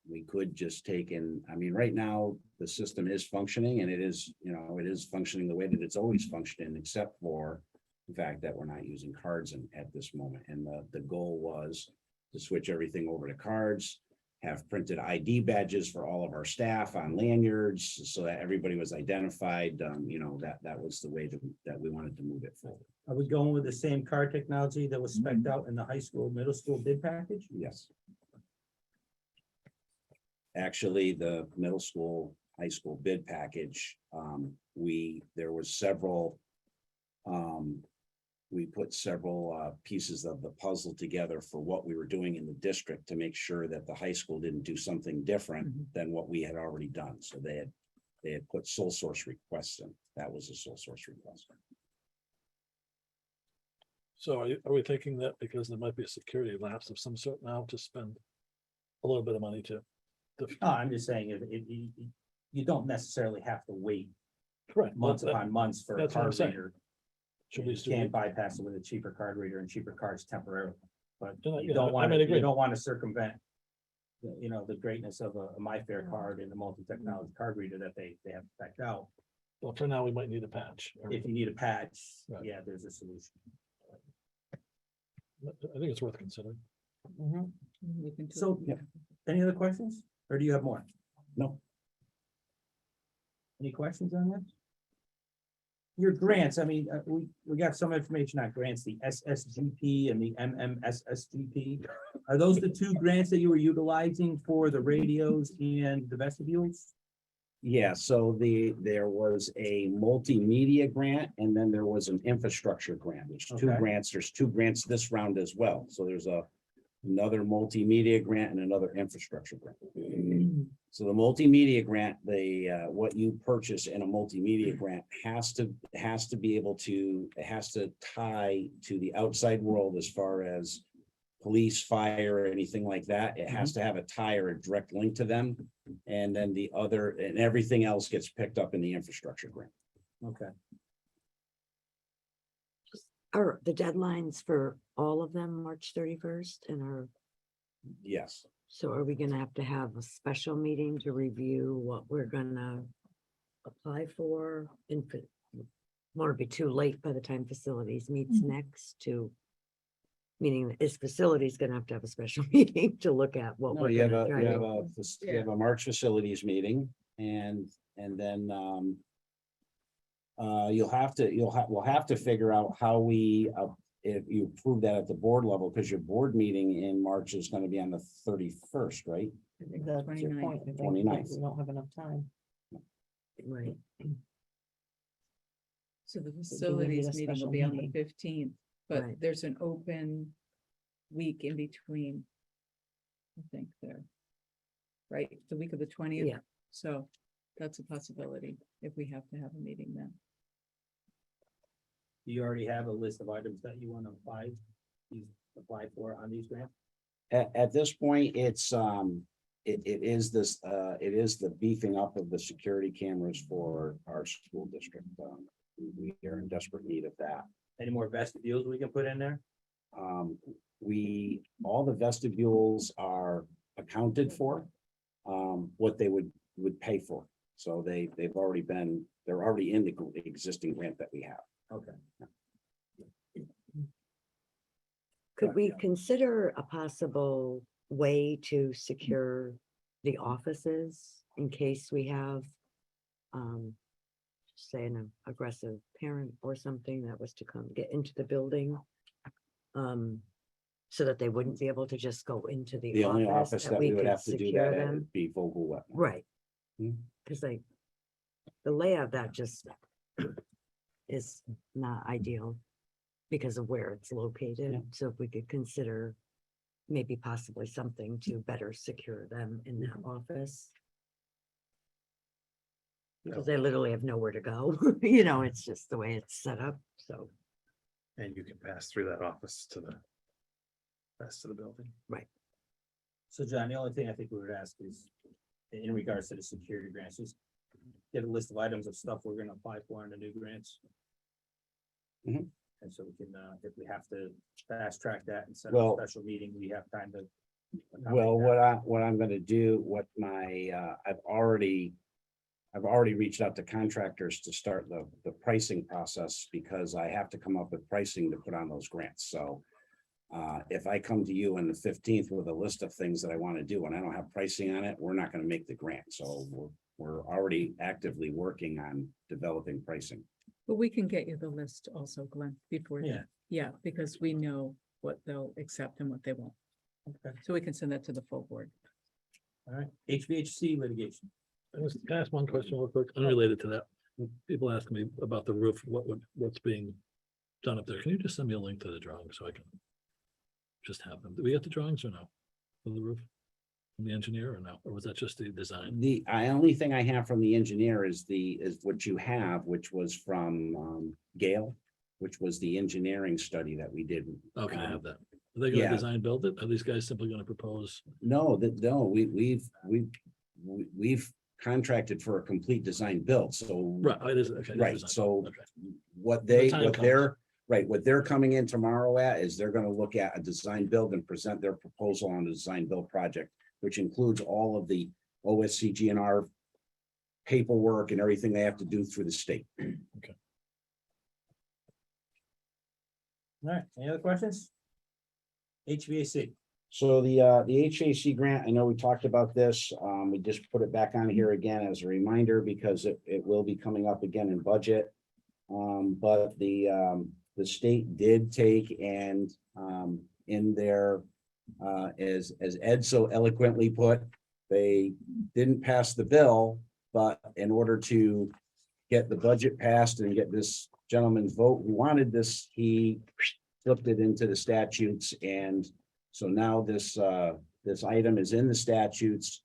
we could just take in, I mean, right now, the system is functioning and it is, it is functioning the way that it's always functioned, except for the fact that we're not using cards at this moment. And the goal was to switch everything over to cards, have printed ID badges for all of our staff on lanyards so that everybody was identified. That was the way that we wanted to move it forward. Are we going with the same card technology that was spec'd out in the high school, middle school bid package? Yes. Actually, the middle school, high school bid package, there was several, we put several pieces of the puzzle together for what we were doing in the district to make sure that the high school didn't do something different than what we had already done. So they had put sole source requests in. That was a sole source request. So are we thinking that because there might be a security lapse of some sort now to spend a little bit of money to? No, I'm just saying, you don't necessarily have to wait Correct. months upon months for a that's what I'm card saying. reader. Should You we can't bypass it with a cheaper card reader and cheaper cards temporarily, but Yeah, you yeah, don't I want mean, to, agree. you don't want to circumvent the greatness of a MyFair card and a multi-technology card reader that they have spec'd out. Well, for now, we might need a patch. If you need a patch, Right. yeah, there's a solution. I think it's worth considering. Look into it. So, any other questions, or do you have more? No. Any questions on that? Your grants, I mean, we got some information on grants, the SSGP and the MMSSGP. Are those the two grants that you were utilizing for the radios and the vestibules? Yeah, so there was a multimedia grant and then there was an infrastructure grant. There's two Okay. grants. There's two grants this round as well. So there's another multimedia grant and another infrastructure grant. So the multimedia grant, what you purchase in a multimedia grant has to be able to, it has to tie to the outside world as far as police, fire, or anything like that. It has to have a tie or a direct link to them. And then and everything else gets picked up in the infrastructure grant. Okay, Are the deadlines for all of them March 31st? Yes. So are we gonna have to have a special meeting to review what we're gonna apply for? And won't it be too late by the time facilities meets next meaning is facilities gonna have to have a special meeting to look at what No, we're you have gonna a, try you to- have a, you have a March facilities meeting and then, we'll have to figure out how if you approve that at the board level, because your board meeting in March is gonna be on the 31st, right? I think that's your 29th. point. I think 29th. We don't have enough time. Right, So the need a facilities meeting will special be on the meeting. 15th, but Right. there's an open week in between. I think there. Right, the week of the 20th. Yeah. So that's a possibility if we have to have a meeting then. do you already have a list of items that you want to apply for on these grants? At this point, it is the beefing up of the security cameras for our school district. We are in desperate need of that. Any more vestibules we can put in there? All the vestibules are accounted for, what they would pay for. So they're already in the existing grant that we have. Okay. could we consider a possible way to secure the offices in case we have say an aggressive parent or something that was to come get into the building? So that they wouldn't be able to just go into the The only office that we would could have to do secure that at them? would be Vogel Wetmore. Right. Hmm. Cause the layout of that just is not ideal because of where it's Yeah. located. So if we could consider maybe possibly something to better secure them in that office. Because they literally have nowhere to go, it's just the way it's set up, so. And you can pass through that office to the rest of the building. So John, the only thing I think we would ask is, in regards to the security grants, just get a list of items of stuff we're gonna apply for in the new grants. Mhm. And so we can, if we have to fast track that and set up Well- a special meeting, we have time to Well, what I'm gonna do, what my, I've already reached out to contractors to start the pricing process because I have to come up with pricing to put on those grants. So if I come to you on the 15th with a list of things that I want to do and I don't have pricing on it, we're not gonna make the grant. So we're already actively working on developing pricing. But we can get you the list also, Glenn, before. Yeah. that. Yeah, because we know what they'll accept and what they won't. Okay. So we can send that to the full board. All right, HVAC litigation. Can I ask one question real quick, unrelated to that? People ask me about the roof, what's being done up there. Can you just send me a link to the drawing so I can just have them? Do we get the drawings or no? For the roof? From the engineer or no? Or was that just the design? The only thing I have from the engineer is what you have, which was from Gale, which was the engineering study that we did. Okay, I have that. Are they gonna Yeah. design build it? Are these guys simply gonna propose? No, we've contracted for a complete design build, so. Right, it is, okay. Right, design. so Okay. what The time comes. what they're coming in tomorrow at is they're gonna look at a design build and present their proposal on the design build project, which includes all of the OSC GNR paperwork and everything they have to do through the state. All right, any other questions? HVAC. So the HAC grant, I know we talked about this, we just put it back on here again as a reminder because it will be coming up again in budget. But the state did take and, in their, as Ed so eloquently put, they didn't pass the bill, but in order to get the budget passed and get this gentleman's vote who wanted this, he flipped it into the statutes. And so now this item is in the statutes.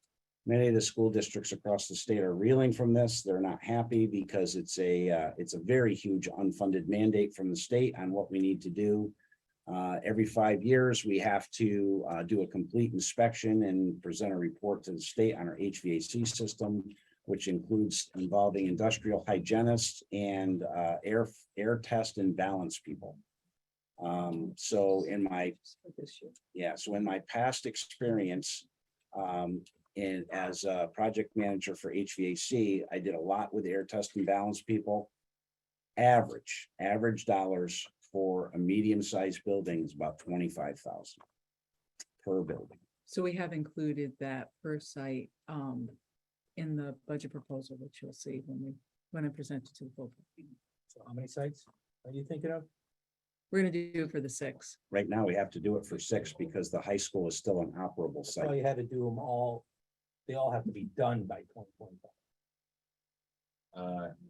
Many of the school districts across the state are reeling from this. They're not happy because it's a very huge unfunded mandate from the state on what we need to do. Every 5 years, we have to do a complete inspection and present a report to the state on our HVAC system, which includes involving industrial hygienists and air test and balance people. So in my past experience, and as a project manager for HVAC, I did a lot with air test and balance people. Average dollars for a medium-sized building is about 25,000 per building. So we have included that per site in the budget proposal, which you'll see when I present it to the full board. So how many sites are you thinking of? We're gonna do it for the 6. Right now, we have to do it for 6 because the high school is still an operable So site. you had to do them all, they all have to be done by 2025.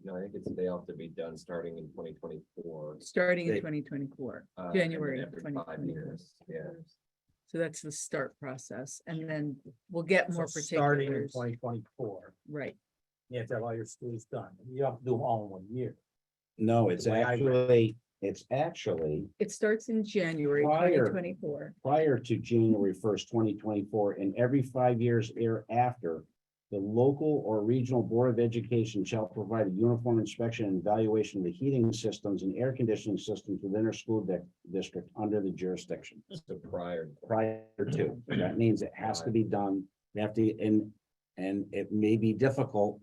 No, I think they all have to be done starting in 2024. Starting in They- 2024, and then January of every 5 2024. years, yeah. So that's the start process, and then we'll get more So starting in particulars. 2024, Right, you have to have all your schools done. You have to do them all in 1 year. No, it's The way I read actually it starts in January Prior. 2024. prior to January 1st, 2024, and every 5 years thereafter, the local or regional Board of Education shall provide a uniform inspection and evaluation of the heating systems and air conditioning systems within our school district under the jurisdiction So prior. prior to. That means it has to be done. They have to, and it may be difficult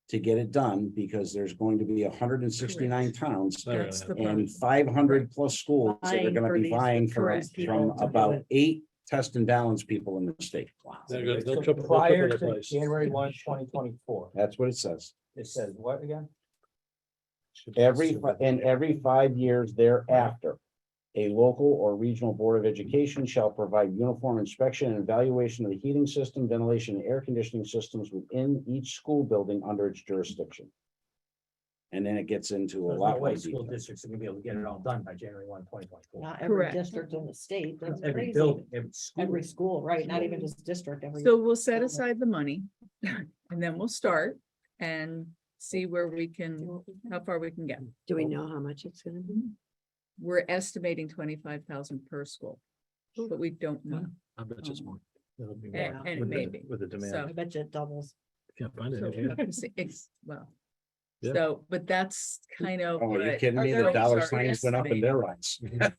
to get it done because there's going to be 169 towns That's the and problem. 500 plus schools that are Vying gonna for be these vying for recurring it people from to do about it. 8 test and balance people in the state. They're gonna- they'll So triple- they'll prior triple the to price. January 1, 2024, That's what it says. it says what again? Every 5 years thereafter, a local or regional Board of Education shall provide uniform inspection and evaluation of the heating system, ventilation, and air conditioning systems within each school building under its jurisdiction. And then it gets into a There's lot no more way school detail. districts are gonna be able to get it all done by January 1, 2024. Not every Correct. district in the state, that's Every crazy. building, every school. Every school, right, not even just district, every. So we'll set building. aside the money, and then we'll start and see where we can, how far we can get. Do we know how much it's gonna be? We're estimating 25,000 per school, but we don't know. I bet you it's more. That'll be And- more and with the- maybe. With the demand. So- I bet you it doubles. Can't find it. So in here. well, Yeah. so, but that's kind of. Oh, are you what- kidding me? are The dollar those are signs went up in estimating. their eyes.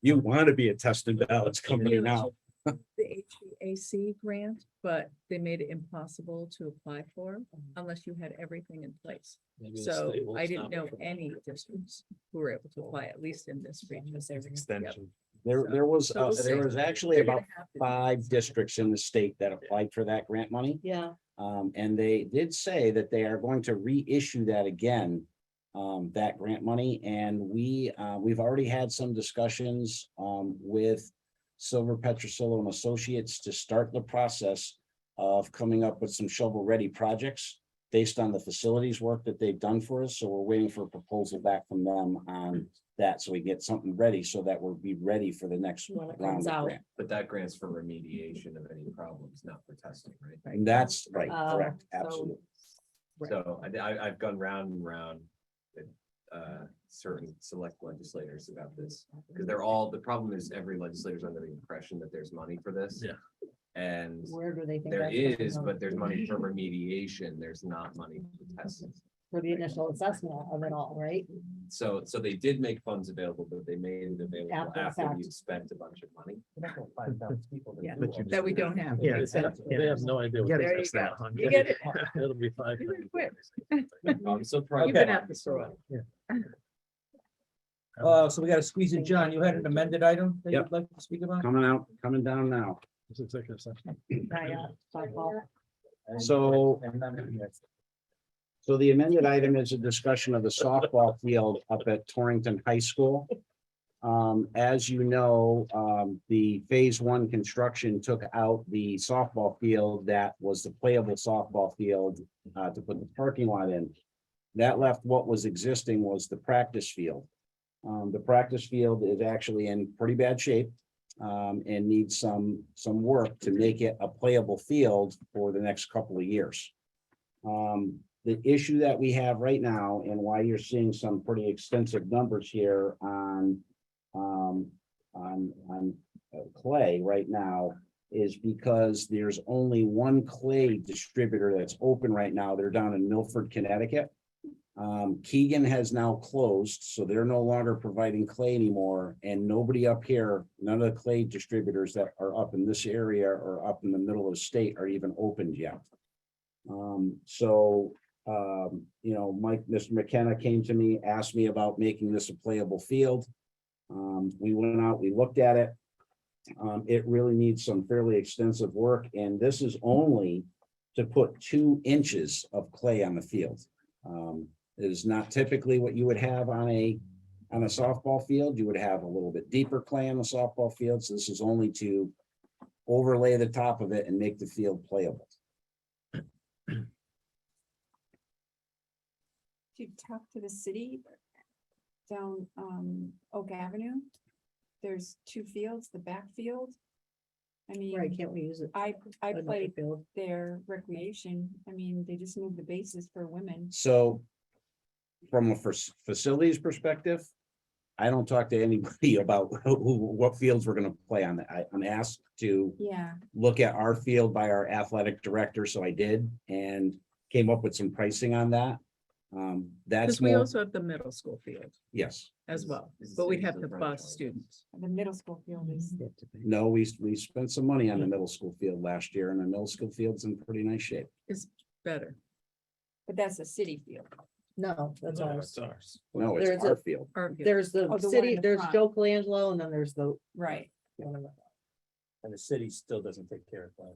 You want to be a test and balance company now. the HVAC grant, but they made it impossible to apply for unless you had everything in place. Maybe the So state will I didn't stop know it from- any districts who were able to apply, at least in this region. Extension. There was, So we'll there see. was actually They're gonna about have to do 5 this. districts in the state that applied for that grant money. Yeah, And they did say that they are going to reissue that again, that grant money, and we've already had some discussions, with Silver Petrosillo and Associates to start the process of coming up with some shovel-ready projects based on the facilities work that they've done for us, so we're waiting for a proposal back from them on that, so we get something ready, so that we'll be ready for the next When it round comes of out. grant. But that grants for remediation of any problems, not for testing, right? And that's right, Oh, correct, so- absolutely. So I've gone round and round with certain select legislators about this. Because the problem is every legislator's under the impression that there's money for this. Yeah. And where do they think? there that's coming is, from? but there's money for remediation, there's not money for testing. For the initial assessment of it all, right? So they did make funds available, but they made it available After the after fact. you spent a bunch of money. Yeah, But you that we don't have. Yeah, they have no idea. what There it you is. go. You get it. It'll be 5. You were times quick. I'm surprised. You've been at this for a while. So we gotta squeeze in, John, you had an amended item that Yep. you'd like to speak about? Coming down now. This executive session. So, so the amended item is a discussion of the softball field up at Torrington High School. As you know, the phase 1 construction took out the softball field that was the playable softball field to put the parking lot in. That left what was existing was the practice field. The practice field is actually in pretty bad shape and needs some work to make it a playable field for the next couple of years. The issue that we have right now and why you're seeing some pretty extensive numbers here on clay right now is because there's only one clay distributor that's open right now. They're down in Milford, Connecticut. Keegan has now closed, so they're no longer providing clay anymore, and nobody up here, none of the clay distributors that are up in this area or up in the middle of the state are even opened yet. You know, Mr. McKenna came to me, asked me about making this a playable field. We went out, we looked at it. It really needs some fairly extensive work, and this is only to put 2 inches of clay on the field. It is not typically what you would have on a softball field. You would have a little bit deeper clay on the softball field, so this is only to overlay the top of it and make the field playable. To talk to the city down Oak Avenue. There's 2 fields, the backfield. I mean, Right, can't we use it? I Another played field? their recreation. I mean, they just moved the bases for women. So from a facilities perspective, I don't talk to anybody about what fields we're gonna play on. I'm asked to Yeah, look at our field by our athletic director, so I did, and came up with some pricing on that. That's Because we more, also have the middle school field yes, as well, Is the but we'd same have as to the bus franchise. students. the middle school field is, no, we spent some money on the middle school field last year, and the middle school field's in pretty nice shape. Is better. but that's a city field. No, that's No, ours. it's ours. No, it's There's our a- field. Our field. There's the Oh, the one city, in the there's front. Joe Colangelo, and then there's the. Right. And the city still doesn't take care of that.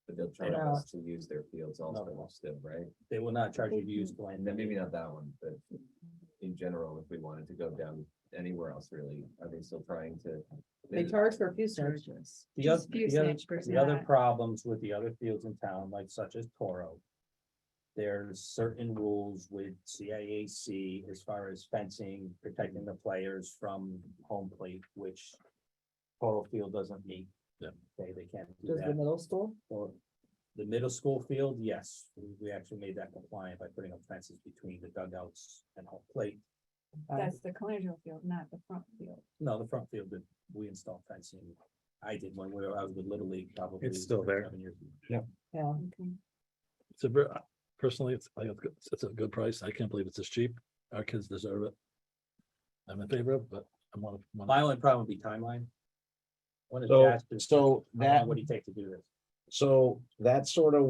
But they'll charge No. us to use their fields also still, right? They will not charge you to use land. And then maybe not that one, but in general, if we wanted to go down anywhere else, really, are they still trying to? They charge for a few cents. Charges. The other, Just few the other, snatch the other not- problems with the other fields in town, like such as Toro. There's certain rules with CIAC as far as fencing, protecting the players from home plate, which Toro Field doesn't meet. Yeah. They can't do Does the that. middle school? Or the middle school field, yes, we actually made that compliant by putting up fences between the dugouts and home plate. That's the Colangelo field, not the front field. No, the front field, we installed fencing. I did when I was with Little League, probably. It's still there. 7 years ago. Yeah. Okay. It's a very, personally, it's a good price. I can't believe it's this cheap. Our kids deserve it. I'm in favor of, it, but I'm one of. My only problem would be timeline. When is So- Jasper's- so how long that- would he take to do this? So that's sort of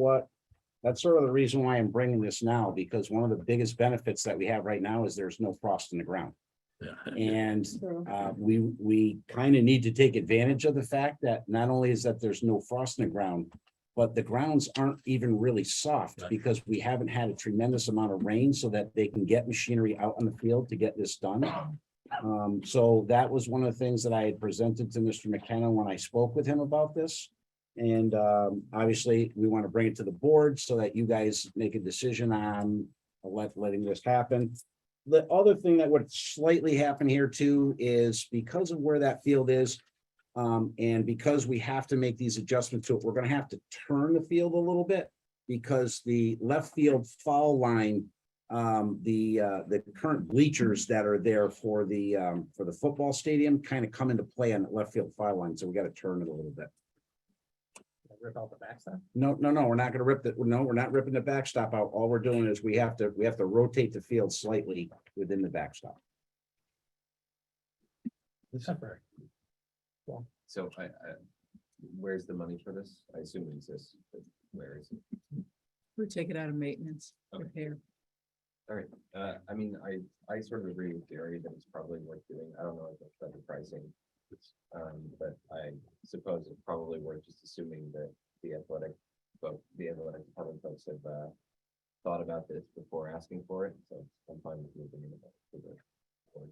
the reason why I'm bringing this now, because one of the biggest benefits that we have right now is there's no frost in the ground. Yeah. And True. we kind of need to take advantage of the fact that not only is that there's no frost in the ground, but the grounds aren't even really soft Right. because we haven't had a tremendous amount of rain so that they can get machinery out in the field to get this done. So that was one of the things that I had presented to Mr. McKenna when I spoke with him about this. And obviously, we want to bring it to the board so that you guys make a decision on letting this happen. The other thing that would slightly happen here too is because of where that field is. And because we have to make these adjustments to it, we're gonna have to turn the field a little bit. Because the left field foul line, the current bleachers that are there for the football stadium kind of come into play on the left field foul line, so we gotta turn it a little bit. Rip out the backside? No, we're not gonna rip we're not ripping the backstop out. All we're doing is we have to rotate the field slightly within the backstop. It's temporary. So where's the money for this? I assume it exists, but where is it? We take it out of maintenance, Okay. repair. All right, I mean, I sort of agree with Gary that it's probably worth doing. I don't know if that's the pricing. But I suppose it's probably worth just assuming that the athletic department folks have thought about this before asking for it, so I'm fine with moving it.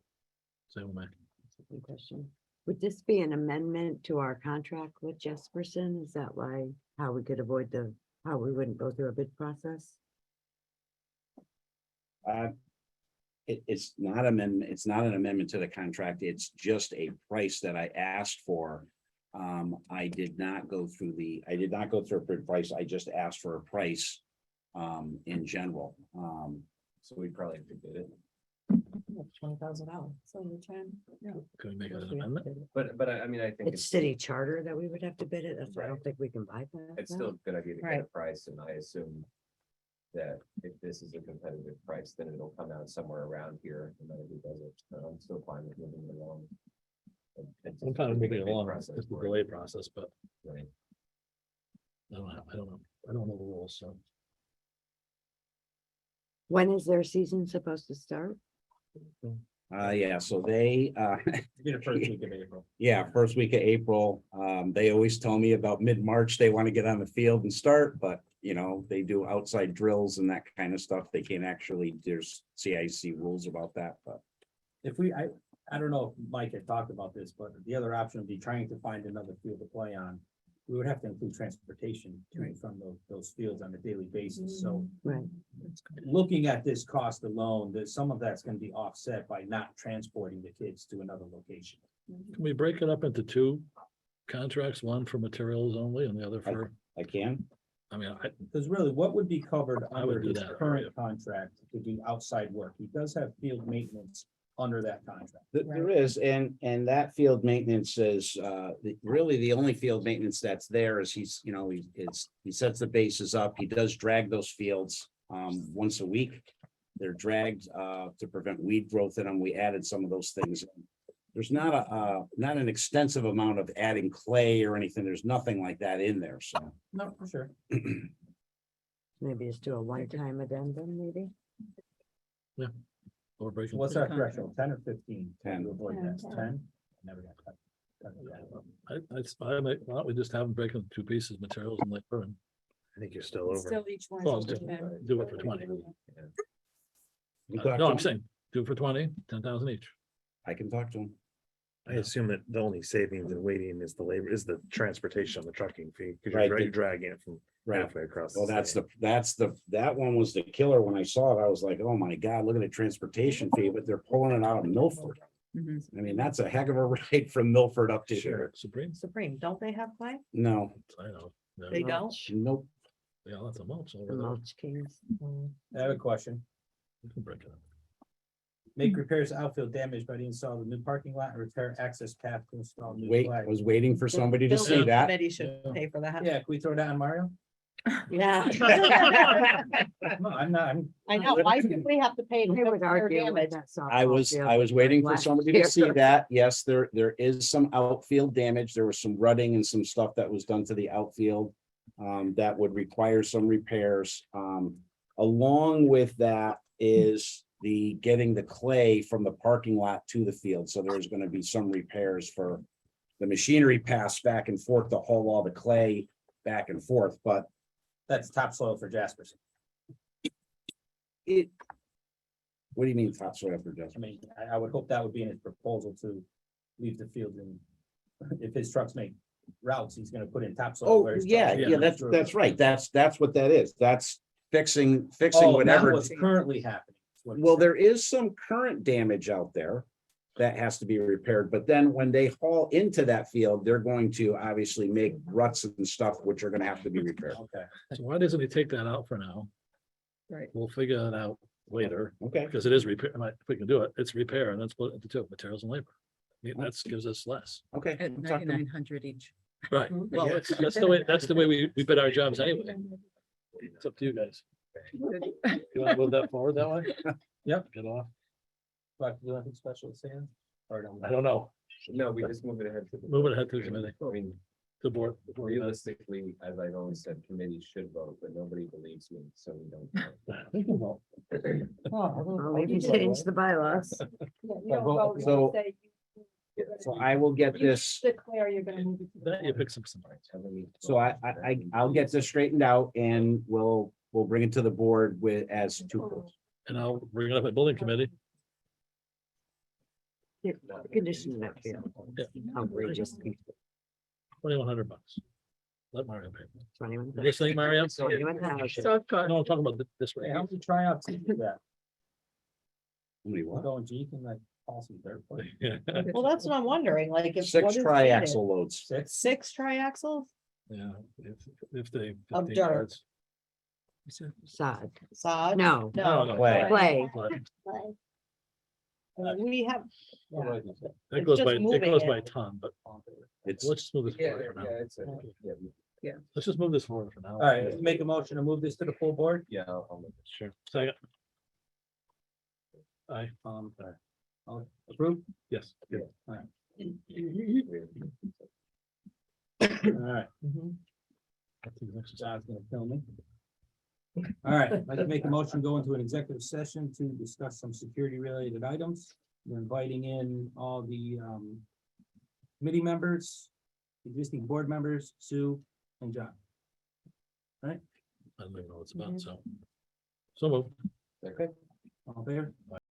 Same with me. That's a good question. Would this be an amendment to our contract with Jesperson? Is that why, how we could avoid how we wouldn't go through a bid process? It's not it's not an amendment to the contract. It's just a price that I asked for. I did not go through a bid price. I just asked for a price in general. So we probably have to bid it, $20,000. So the time. Can we make it an amendment? but I mean, I think It's city charter that we would have to bid it. That's why I don't think we can bypass it's that. still a good idea to get a Right. price, and I assume that if this is a competitive price, then it'll come out somewhere around here, no matter who does it. I'm still fine with moving it along. I'm kind of moving Bid along, process it's the for it. delay process, but Right. I don't know the rules, so. When is their season supposed to start? Yeah, so they, Be the first week of April. yeah, first week of April. They always tell me about mid-March, they want to get on the field and start, but they do outside drills and that kind of stuff. They can't actually, there's CIC rules about that, but. If I don't know if Mike had talked about this, but the other option would be trying to find another field to play on. We would have to include transportation to and from those fields on a daily basis, so. Right. Looking at this cost alone, that some of that's gonna be offset by not transporting the kids to another location. Can we break it up into two contracts, one for materials only and the other for, I can. I mean, Because really, what would be covered I would under do his that, current contract to do outside work? He does have field maintenance under that contract. There is, and that field maintenance is, really the only field maintenance that's there is he sets the bases up. He does drag those fields, once a week. They're dragged, to prevent weed growth in them. We added some of those things. There's not an extensive amount of adding clay or anything. There's nothing like that in there, so. No, for sure. Maybe just do a one-time addendum, maybe? or breaking. What's our threshold, 10 or 15? 10. To avoid that, 10. 10? Never got cut. Why don't we just have them break into two pieces, materials and labor, and I think you're still over. Still each one. Well, is just okay. do it for 20. You talk No, to I'm him? saying, do it for 20, 10,000 each. I can talk to him. I assume that the only savings in waiting is the labor, is the transportation on the trucking fee, because Right, you're dragging it from Right. halfway across. Well, state. that one was the killer. When I saw it, I was like, oh my God, look at the transportation fee, but they're pulling it out of Milford. Mhm. I mean, that's a heck of a ride from Milford up to here. Supreme, Supreme, don't they have clay? No, I know. Yeah, They don't? Mulch, nope. Yeah, that's a mulch The over there. mulch kings. I have a question. We can break it up. Make repairs to outfield damage by the install of the new parking lot and repair access path to install new Wait, flag. was waiting for somebody to Building say that. Committee should pay for that. Yeah, can we throw that on Mario? Yeah. No, I'm not, I'm. I know, why do we have to pay? I would for argue damage? with that I softball was field waiting for last somebody to year. see that. Yes, there is some outfield damage. There was some rutting and some stuff that was done to the outfield. That would require some repairs. Along with that is the getting the clay from the parking lot to the field. So there's gonna be some repairs for the machinery pass back and forth to haul all the clay back and forth, but That's topsoil for Jasperson. it. What do you mean topsoil for I Jasper? mean, I would hope that would be in his proposal to leave the field and if his trucks make routes, he's gonna put in topsoil. Oh, where his yeah, trucks- yeah, that's right. That's what that is. That's fixing Oh, not whatever. what's currently happening. is what he Well, said. there is some current damage out there that has to be repaired, but then when they haul into that field, they're going to obviously make ruts and stuff, which are gonna have to be repaired. Okay. So why doesn't he take that out for now? Right. We'll figure it out later, Okay, because it is repair, if we can do it, it's repair and then split it into two, materials and labor. I mean, that's gives us less. okay. At We'll talk to 9,900 each. Right, well, that's the way we bid our jobs anyway. It's up to you guys. You want to move that forward that way? Yep. Get off. But do anything special with sand? Or don't? I don't know. No, we just move it ahead to the. Move it ahead to the committee, I mean, the board. realistically, as I've always said, committees should vote, but nobody believes me, so we don't. vote. Well, maybe change the bylaws. So- So I will get this, Declare you're gonna move it to the That you pick some. so I'll get this straightened out and we'll bring it to the board with as two quotes. And I'll bring it up at building committee. Yeah, the condition of that field. Yeah. Outrageous. $2,100. Let Mario pay. 21. You listening, Mario? 21,000. No, I'm talking about this Hey, way. how many tryouts do that? Somebody what? Going G can like awesome third place. Yeah, Well, that's what I'm wondering, like, if. what Six is triaxle needed? loads. Six. 6 triaxles if they. Of 15 dirt. yards. Sod. sod? No, No. Clay. clay. We have. It It's goes just by, it moving goes it. by ton, but It's, let's just move this Yeah, forward for now. yeah, it's, yeah, Let's just move this forward for now. All right, let's make a motion to move this to the full board. yeah, I'll make it. Sure. Second. Aye, I'll approve. yes. All right, Mhm. John's gonna kill me. All right, I'd like to make a motion, go into an executive session to discuss some security related items. We're inviting in all the committee members, existing board members, Sue and John. I don't even know what it's about, so. So move. Okay. All in favor?